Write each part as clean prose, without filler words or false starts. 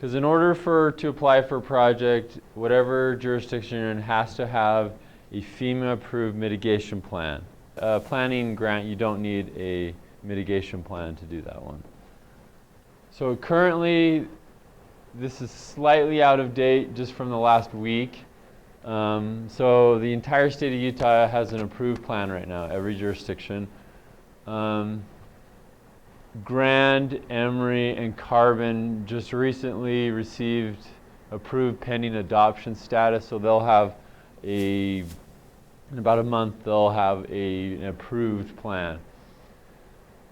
Because in order to apply for a project, whatever jurisdiction you're in has to have a FEMA-approved mitigation plan. Planning grant, you don't need a mitigation plan to do that one. So currently, this is slightly out of date just from the last week. So the entire state of Utah has an approved plan right now, every jurisdiction. Grand, Emory, and Carbon just recently received approved pending adoption status, so they'll have in about a month, they'll have an approved plan.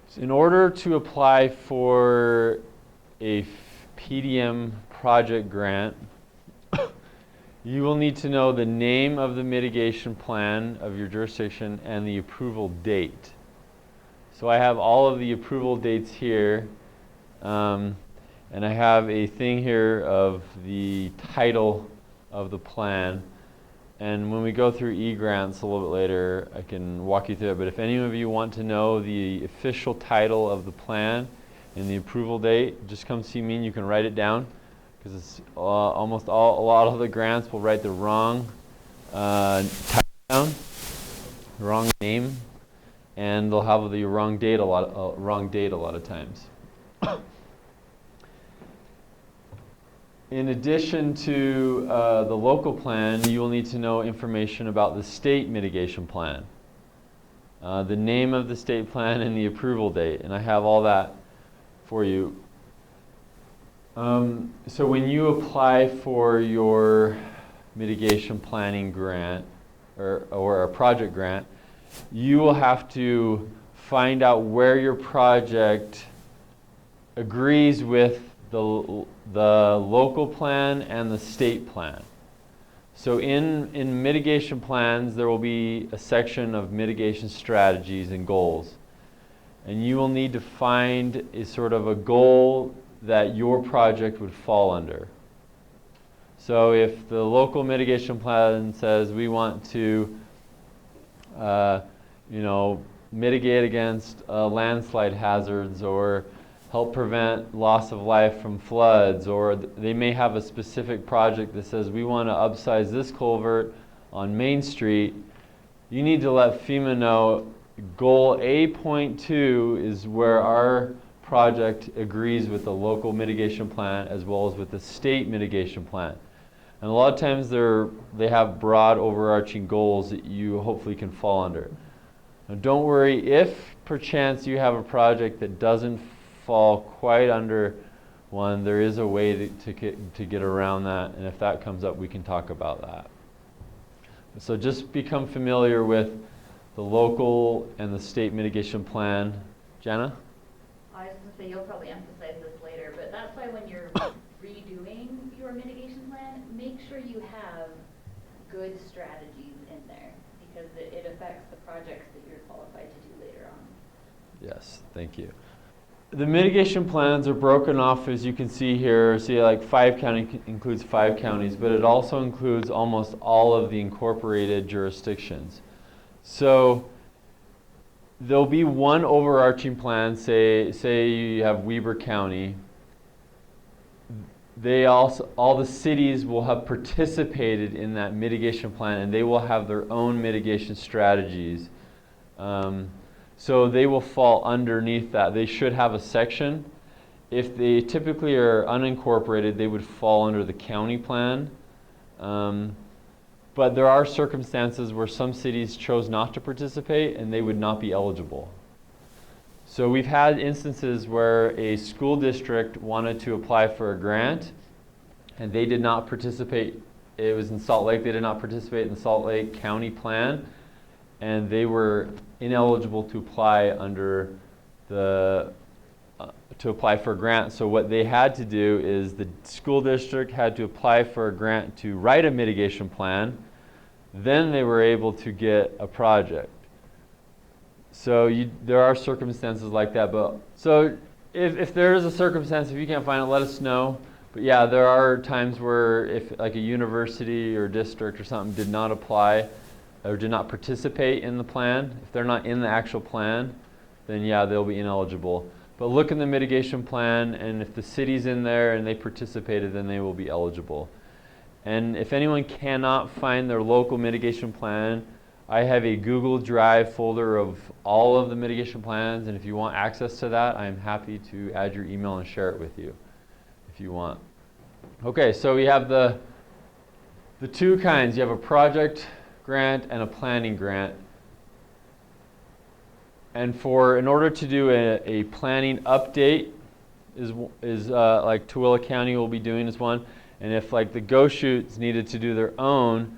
So in order to apply for a PDM project grant, you will need to know the name of the mitigation plan of your jurisdiction and the approval date. So I have all of the approval dates here, and I have a thing here of the title of the plan. And when we go through e-grants a little bit later, I can walk you through it. But if any of you want to know the official title of the plan and the approval date, just come see me and you can write it down. Because it's a lot of the grants will write the wrong title down, the wrong name, and they'll have the wrong date a lot of times. In addition to the local plan, you will need to know information about the state mitigation plan, the name of the state plan and the approval date, and I have all that for you. So when you apply for your mitigation planning grant or a project grant, you will have to find out where your project agrees with the local plan and the state plan. So in mitigation plans, there will be a section of mitigation strategies and goals. And you will need to find a sort of a goal that your project would fall under. So if the local mitigation plan says we want to mitigate against landslide hazards or help prevent loss of life from floods, or they may have a specific project that says we want to upsize this culvert on Main Street, you need to let FEMA know goal A.2 is where our project agrees with the local mitigation plan as well as with the state mitigation plan. And a lot of times they have broad overarching goals that you hopefully can fall under. Now don't worry if perchance you have a project that doesn't fall quite under one, there is a way to get around that, and if that comes up we can talk about that. So just become familiar with the local and the state mitigation plan. Jana? I was going to say, you'll probably emphasize this later, but that's why when you're redoing your mitigation plan, make sure you have good strategies in there, because it affects the projects that you're qualified to do later on. Yes, thank you. The mitigation plans are broken off, as you can see here. See, like 5 county includes 5 counties, but it also includes almost all of the incorporated jurisdictions. So there'll be one overarching plan. Say you have Weber County. All the cities will have participated in that mitigation plan, and they will have their own mitigation strategies. So they will fall underneath that. They should have a section. If they typically are unincorporated, they would fall under the county plan. But there are circumstances where some cities chose not to participate and they would not be eligible. So we've had instances where a school district wanted to apply for a grant and they did not participate. It was in Salt Lake. They did not participate in the Salt Lake County plan, and they were ineligible to apply under to apply for a grant. So what they had to do is the school district had to apply for a grant to write a mitigation plan. Then they were able to get a project. So there are circumstances like that. But so if there is a circumstance, if you can't find it, let us know. But yeah, there are times where if like a university or district or something did not apply or did not participate in the plan, if they're not in the actual plan, then yeah, they'll be ineligible. But look in the mitigation plan, and if the city's in there and they participated, then they will be eligible. And if anyone cannot find their local mitigation plan, I have a Google Drive folder of all of the mitigation plans, and if you want access to that, I'm happy to add your email and share it with you if you want. Okay, so we have the two kinds. You have a project grant and a planning grant. And in order to do a planning update is like Tooele County will be doing is one. And if like the Go Shoots needed to do their own,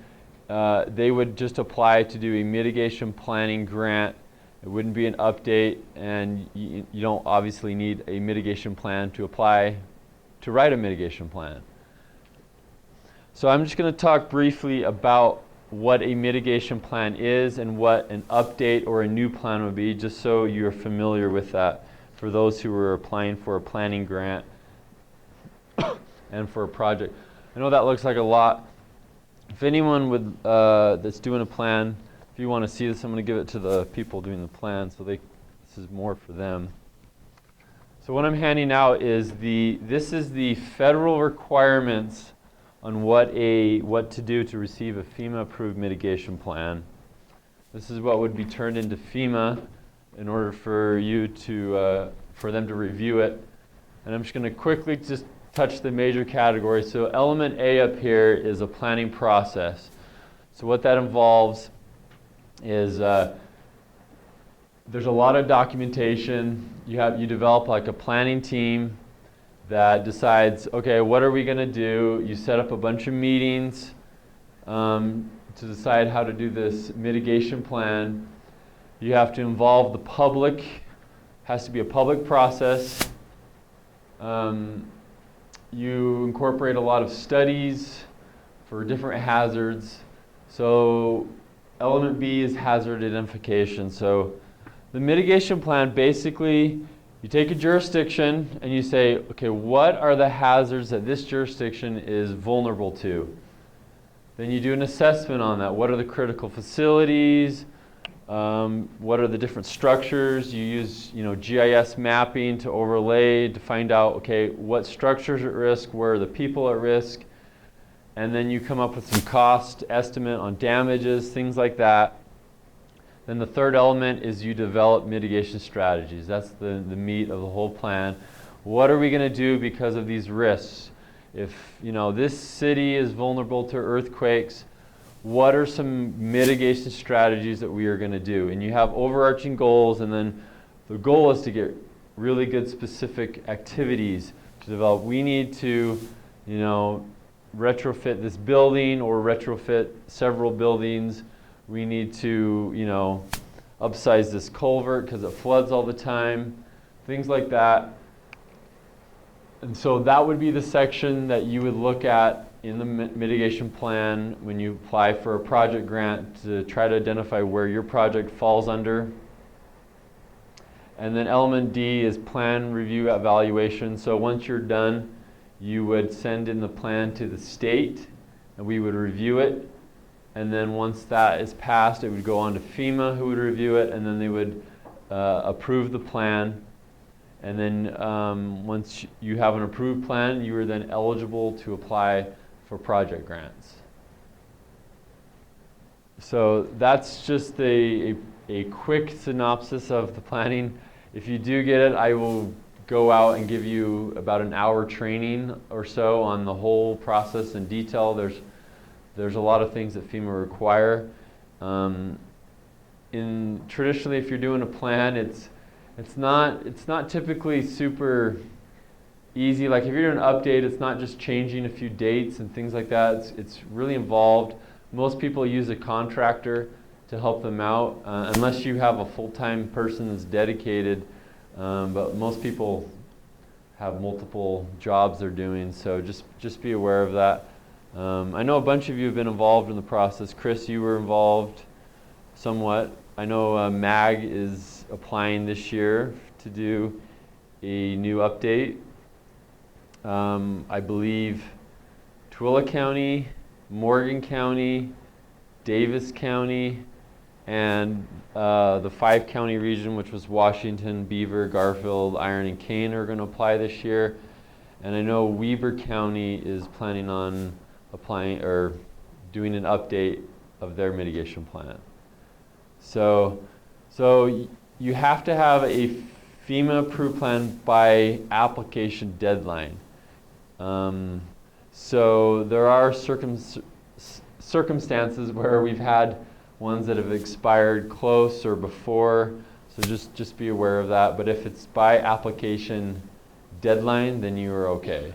they would just apply to do a mitigation planning grant. It wouldn't be an update, and you don't obviously need a mitigation plan to apply to write a mitigation plan. So I'm just going to talk briefly about what a mitigation plan is and what an update or a new plan would be, just so you're familiar with that for those who are applying for a planning grant and for a project. I know that looks like a lot. If anyone would that's doing a plan, if you want to see this, I'm going to give it to the people doing the plan, so this is more for them. So what I'm handing out is this is the federal requirements on what to do to receive a FEMA-approved mitigation plan. This is what would be turned into FEMA in order for them to review it. And I'm just going to quickly just touch the major categories. So element A up here is a planning process. So what that involves is there's a lot of documentation. You develop like a planning team that decides, okay, what are we going to do? You set up a bunch of meetings to decide how to do this mitigation plan. You have to involve the public. Has to be a public process. You incorporate a lot of studies for different hazards. So element B is hazard identification. So the mitigation plan, basically, you take a jurisdiction and you say, okay, what are the hazards that this jurisdiction is vulnerable to? Then you do an assessment on that. What are the critical facilities? What are the different structures? You use GIS mapping to overlay to find out, okay, what structures are at risk, where are the people at risk? And then you come up with some cost estimate on damages, things like that. Then the third element is you develop mitigation strategies. That's the meat of the whole plan. What are we going to do because of these risks? If this city is vulnerable to earthquakes, what are some mitigation strategies that we are going to do? And you have overarching goals, and then the goal is to get really good specific activities to develop. We need to, retrofit this building or retrofit several buildings. We need to, upsize this culvert because it floods all the time, things like that. And so that would be the section that you would look at in the mitigation plan when you apply for a project grant to try to identify where your project falls under. And then element D is plan, review, evaluation. So once you're done, you would send in the plan to the state, and we would review it. And then once that is passed, it would go on to FEMA, who would review it, and then they would approve the plan. And then once you have an approved plan, you are then eligible to apply for project grants. So that's just a quick synopsis of the planning. If you do get it, I will go out and give you about an hour training or so on the whole process in detail. There's a lot of things that FEMA require. Traditionally, if you're doing a plan, it's not typically super easy. Like if you're doing an update, it's not just changing a few dates and things like that. It's really involved. Most people use a contractor to help them out, unless you have a full-time person that's dedicated. But most people have multiple jobs they're doing, so just be aware of that. I know a bunch of you have been involved in the process. Chris, you were involved somewhat. I know MAG is applying this year to do a new update. I believe Tooele County, Morgan County, Davis County, and the 5-county region, which was Washington, Beaver, Garfield, Iron, and Kane, are going to apply this year. And I know Weber County is planning on applying or doing an update of their mitigation plan. So you have to have a FEMA approved plan by application deadline. So there are circumstances where we've had ones that have expired close or before, so just be aware of that. But if it's by application deadline, then you are okay.